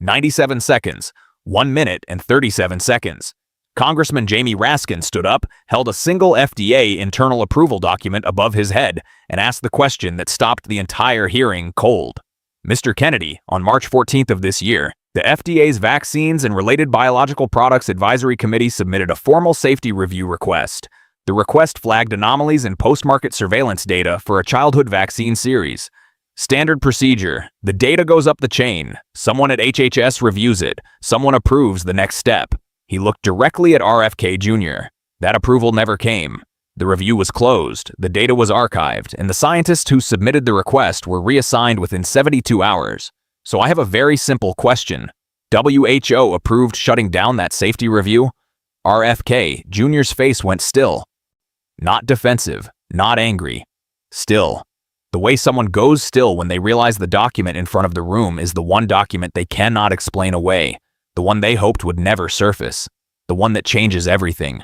97 seconds, 1 minute and 37 seconds. Congressman Jamie Raskin stood up, held a single FDA internal approval document above his head, and asked the question that stopped the entire hearing cold. Mr. Kennedy, on March 14th of this year, the FDA's Vaccines and Related Biological Products Advisory Committee submitted a formal safety review request. The request flagged anomalies in post-market surveillance data for a childhood vaccine series. Standard procedure. The data goes up the chain. Someone at HHS reviews it. Someone approves the next step. He looked directly at RFK Jr. That approval never came. The review was closed, the data was archived, and the scientists who submitted the request were reassigned within 72 hours. So I have a very simple question. WHO approved shutting down that safety review? RFK Jr.'s face went still. Not defensive, not angry. Still. The way someone goes still when they realize the document in front of the room is the one document they cannot explain away, the one they hoped would never surface, the one that changes everything.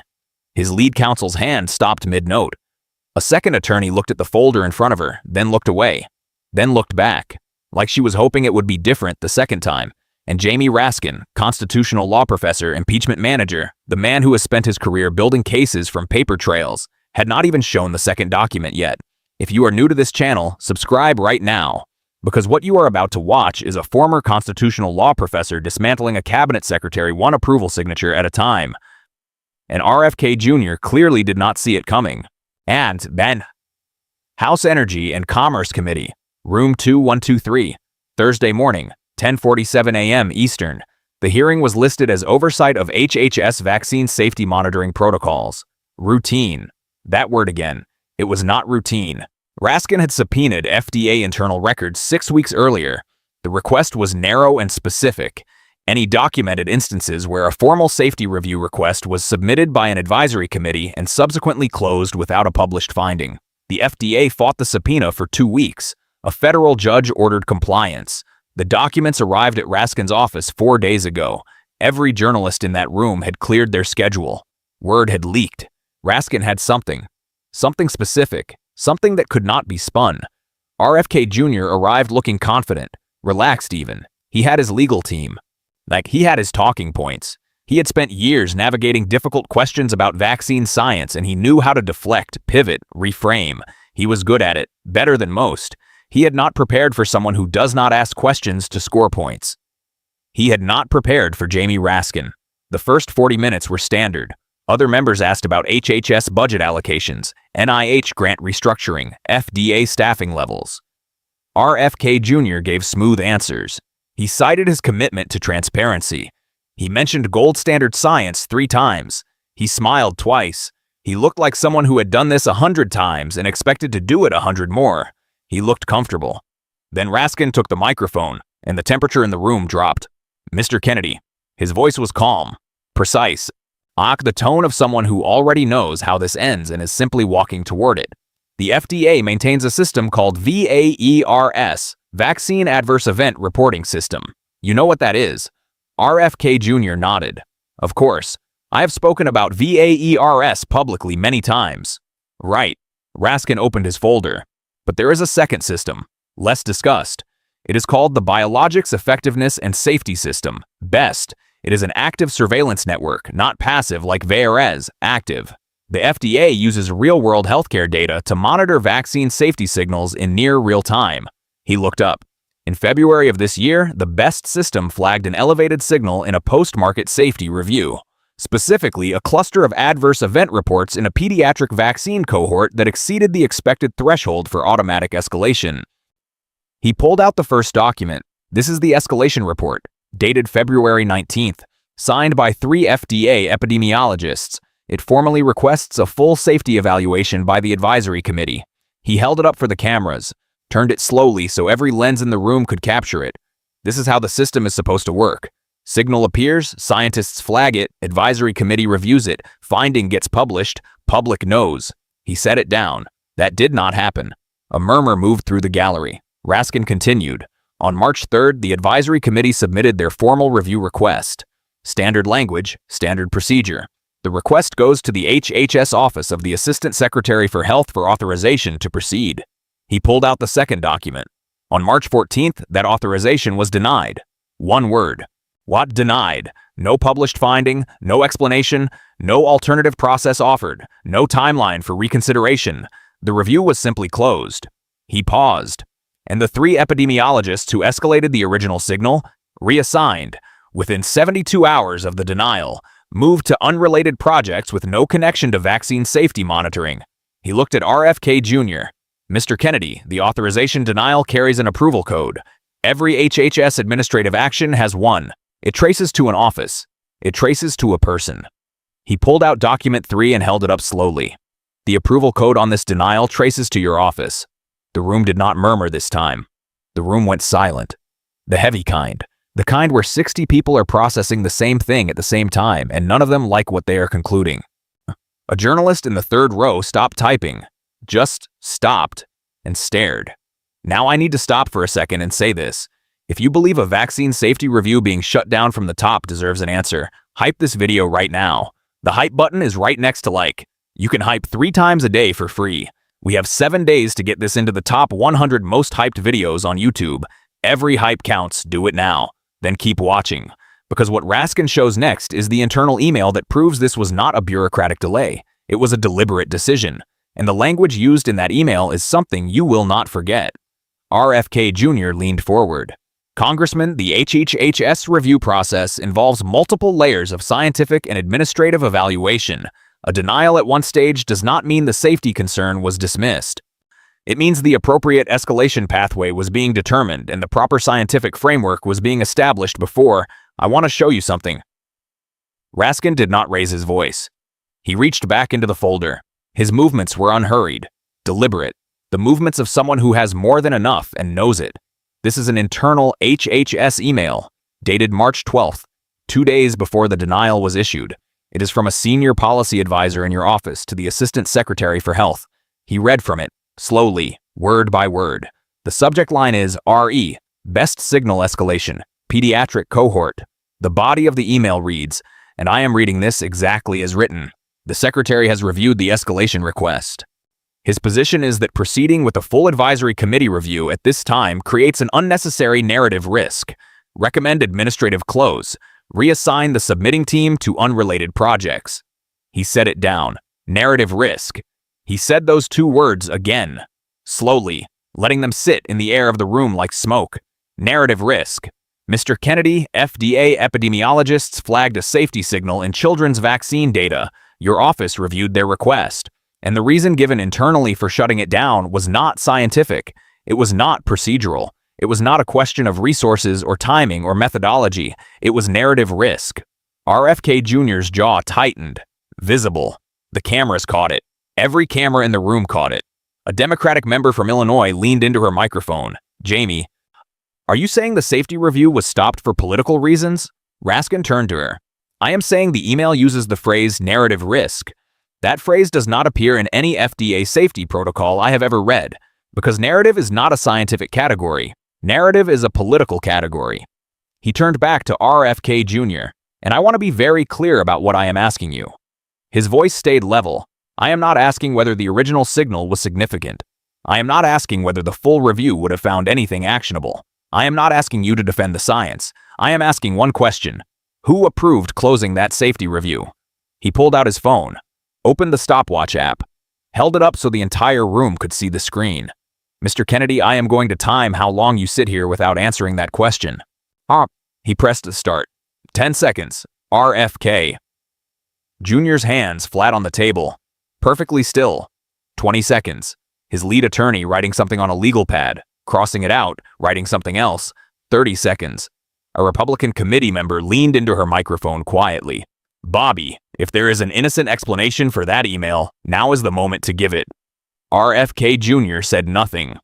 His lead counsel's hand stopped mid-note. A second attorney looked at the folder in front of her, then looked away, then looked back, like she was hoping it would be different the second time. And Jamie Raskin, constitutional law professor, impeachment manager, the man who has spent his career building cases from paper trails, had not even shown the second document yet. If you are new to this channel, subscribe right now, because what you are about to watch is a former constitutional law professor dismantling a cabinet secretary one approval signature at a time. And RFK Jr. clearly did not see it coming. And then, House Energy and Commerce Committee, Room 2123, Thursday morning, 10:47 a.m. Eastern. The hearing was listed as oversight of HHS vaccine safety monitoring protocols. Routine. That word again. It was not routine. Raskin had subpoenaed FDA internal records 6 weeks earlier. The request was narrow and specific. Any documented instances where a formal safety review request was submitted by an advisory committee and subsequently closed without a published finding. The FDA fought the subpoena for 2 weeks. A federal judge ordered compliance. The documents arrived at Raskin's office 4 days ago. Every journalist in that room had cleared their schedule. Word had leaked. Raskin had something. Something specific. Something that could not be spun. RFK Jr. arrived looking confident, relaxed even. He had his legal team. He had his talking points. He had spent years navigating difficult questions about vaccine science, and he knew how to deflect, pivot, reframe. He was good at it, better than most. He had not prepared for someone who does not ask questions to score points. He had not prepared for Jamie Raskin. The first 40 minutes were standard. Other members asked about HHS budget allocations, NIH grant restructuring, FDA staffing levels. RFK Jr. gave smooth answers. He cited his commitment to transparency. He mentioned gold standard science 3 times. He smiled twice. He looked like someone who had done this 100 times and expected to do it 100 more. He looked comfortable. Then Raskin took the microphone, and the temperature in the room dropped. Mr. Kennedy. His voice was calm, precise. The tone of someone who already knows how this ends and is simply walking toward it. The FDA maintains a system called VAERS, Vaccine Adverse Event Reporting System. You know what that is? RFK Jr. nodded. Of course. I have spoken about VAERS publicly many times. Right. Raskin opened his folder. But there is a second system, less discussed. It is called the Biologics Effectiveness and Safety System, BEST. It is an active surveillance network, not passive like VAERS, active. The FDA uses real-world healthcare data to monitor vaccine safety signals in near real time. He looked up. In February of this year, the BEST system flagged an elevated signal in a post-market safety review. Specifically, a cluster of adverse event reports in a pediatric vaccine cohort that exceeded the expected threshold for automatic escalation. He pulled out the first document. This is the escalation report, dated February 19th, signed by 3 FDA epidemiologists. It formally requests a full safety evaluation by the advisory committee. He held it up for the cameras, turned it slowly so every lens in the room could capture it. This is how the system is supposed to work. Signal appears, scientists flag it, advisory committee reviews it, finding gets published, public knows. He set it down. That did not happen. A murmur moved through the gallery. Raskin continued. On March 3rd, the advisory committee submitted their formal review request. Standard language, standard procedure. The request goes to the HHS Office of the Assistant Secretary for Health for authorization to proceed. He pulled out the second document. On March 14th, that authorization was denied. One word. What? Denied. No published finding, no explanation, no alternative process offered, no timeline for reconsideration. The review was simply closed. He paused. And the 3 epidemiologists who escalated the original signal, reassigned, within 72 hours of the denial, moved to unrelated projects with no connection to vaccine safety monitoring. He looked at RFK Jr. Mr. Kennedy, the authorization denial carries an approval code. Every HHS administrative action has one. It traces to an office. It traces to a person. He pulled out document 3 and held it up slowly. The approval code on this denial traces to your office. The room did not murmur this time. The room went silent. The heavy kind. The kind where 60 people are processing the same thing at the same time, and none of them like what they are concluding. A journalist in the 3rd row stopped typing. Just stopped and stared. Now I need to stop for a second and say this. If you believe a vaccine safety review being shut down from the top deserves an answer, hype this video right now. The hype button is right next to like. You can hype 3 times a day for free. We have 7 days to get this into the top 100 most hyped videos on YouTube. Every hype counts, do it now. Then keep watching. Because what Raskin shows next is the internal email that proves this was not a bureaucratic delay. It was a deliberate decision. And the language used in that email is something you will not forget. RFK Jr. leaned forward. Congressman, the HHS review process involves multiple layers of scientific and administrative evaluation. A denial at one stage does not mean the safety concern was dismissed. It means the appropriate escalation pathway was being determined and the proper scientific framework was being established before. I want to show you something. Raskin did not raise his voice. He reached back into the folder. His movements were unhurried, deliberate, the movements of someone who has more than enough and knows it. This is an internal HHS email, dated March 12th, 2 days before the denial was issued. It is from a senior policy advisor in your office to the Assistant Secretary for Health. He read from it, slowly, word by word. The subject line is RE, Best Signal Escalation, Pediatric Cohort. The body of the email reads, and I am reading this exactly as written. The Secretary has reviewed the escalation request. His position is that proceeding with a full advisory committee review at this time creates an unnecessary narrative risk. Recommend administrative close. Reassign the submitting team to unrelated projects. He set it down. Narrative risk. He said those 2 words again, slowly, letting them sit in the air of the room like smoke. Narrative risk. Mr. Kennedy, FDA epidemiologists flagged a safety signal in children's vaccine data. Your office reviewed their request. And the reason given internally for shutting it down was not scientific. It was not procedural. It was not a question of resources or timing or methodology. It was narrative risk. RFK Jr.'s jaw tightened. Visible. The cameras caught it. Every camera in the room caught it. A Democratic member from Illinois leaned into her microphone. Jamie, are you saying the safety review was stopped for political reasons? Raskin turned to her. I am saying the email uses the phrase narrative risk. That phrase does not appear in any FDA safety protocol I have ever read, because narrative is not a scientific category. Narrative is a political category. He turned back to RFK Jr., and I want to be very clear about what I am asking you. His voice stayed level. I am not asking whether the original signal was significant. I am not asking whether the full review would have found anything actionable. I am not asking you to defend the science. I am asking one question. Who approved closing that safety review? He pulled out his phone, opened the stopwatch app, held it up so the entire room could see the screen. Mr. Kennedy, I am going to time how long you sit here without answering that question. He pressed start. 10 seconds. RFK. Junior's hands flat on the table. Perfectly still. 20 seconds. His lead attorney writing something on a legal pad, crossing it out, writing something else. 30 seconds. A Republican committee member leaned into her microphone quietly. Bobby, if there is an innocent explanation for that email, now is the moment to give it. RFK Jr. said nothing.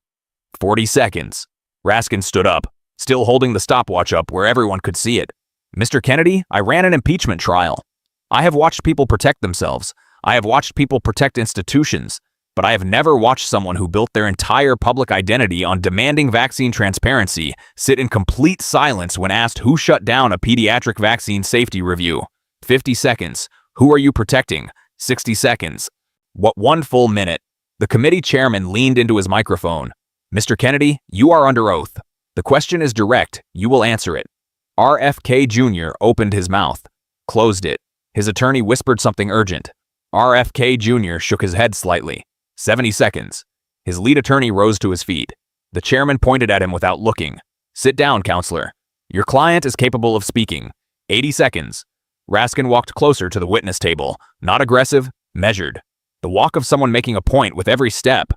40 seconds. Raskin stood up, still holding the stopwatch up where everyone could see it. Mr. Kennedy, I ran an impeachment trial. I have watched people protect themselves. I have watched people protect institutions. But I have never watched someone who built their entire public identity on demanding vaccine transparency sit in complete silence when asked who shut down a pediatric vaccine safety review. 50 seconds. Who are you protecting? 60 seconds. What 1 full minute? The committee chairman leaned into his microphone. Mr. Kennedy, you are under oath. The question is direct. You will answer it. RFK Jr. opened his mouth, closed it. His attorney whispered something urgent. RFK Jr. shook his head slightly. 70 seconds. His lead attorney rose to his feet. The chairman pointed at him without looking. Sit down, counselor. Your client is capable of speaking. 80 seconds. Raskin walked closer to the witness table, not aggressive, measured. The walk of someone making a point with every step.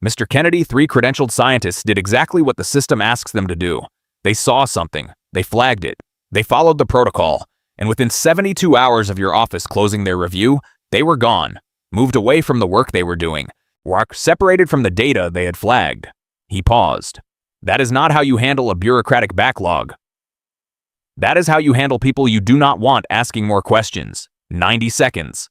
Mr. Kennedy, 3 credentialed scientists did exactly what the system asks them to do. They saw something. They flagged it. They followed the protocol. And within 72 hours of your office closing their review, they were gone, moved away from the work they were doing, separated from the data they had flagged. He paused. That is not how you handle a bureaucratic backlog. That is how you handle people you do not want asking more questions. 90 seconds.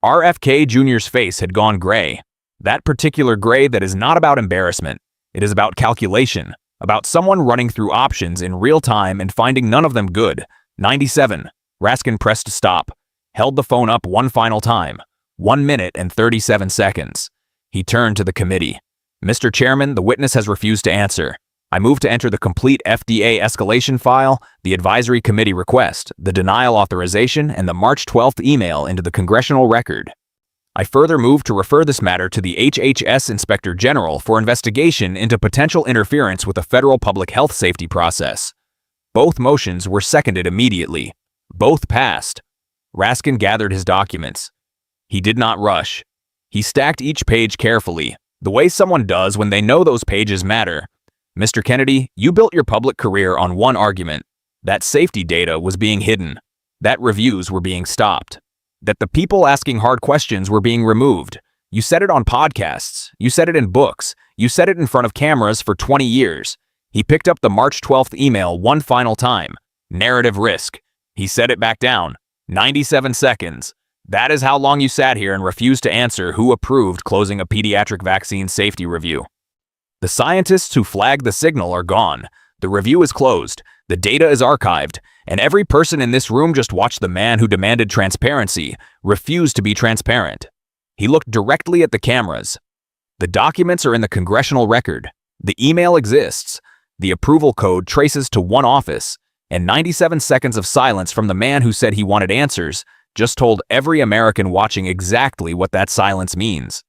RFK Jr.'s face had gone gray. That particular gray that is not about embarrassment. It is about calculation, about someone running through options in real time and finding none of them good. 97. Raskin pressed stop, held the phone up one final time. 1 minute and 37 seconds. He turned to the committee. Mr. Chairman, the witness has refused to answer. I move to enter the complete FDA escalation file, the advisory committee request, the denial authorization, and the March 12th email into the congressional record. I further move to refer this matter to the HHS Inspector General for investigation into potential interference with the federal public health safety process. Both motions were seconded immediately. Both passed. Raskin gathered his documents. He did not rush. He stacked each page carefully, the way someone does when they know those pages matter. Mr. Kennedy, you built your public career on one argument: that safety data was being hidden, that reviews were being stopped, that the people asking hard questions were being removed. You said it on podcasts, you said it in books, you said it in front of cameras for 20 years. He picked up the March 12th email one final time. Narrative risk. He set it back down. 97 seconds. That is how long you sat here and refused to answer who approved closing a pediatric vaccine safety review. The scientists who flagged the signal are gone. The review is closed. The data is archived. And every person in this room just watched the man who demanded transparency refuse to be transparent. He looked directly at the cameras. The documents are in the congressional record. The email exists. The approval code traces to one office. And 97 seconds of silence from the man who said he wanted answers just told every American watching exactly what that silence means.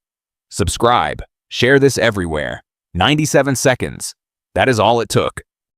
Subscribe. Share this everywhere. 97 seconds. That is all it took.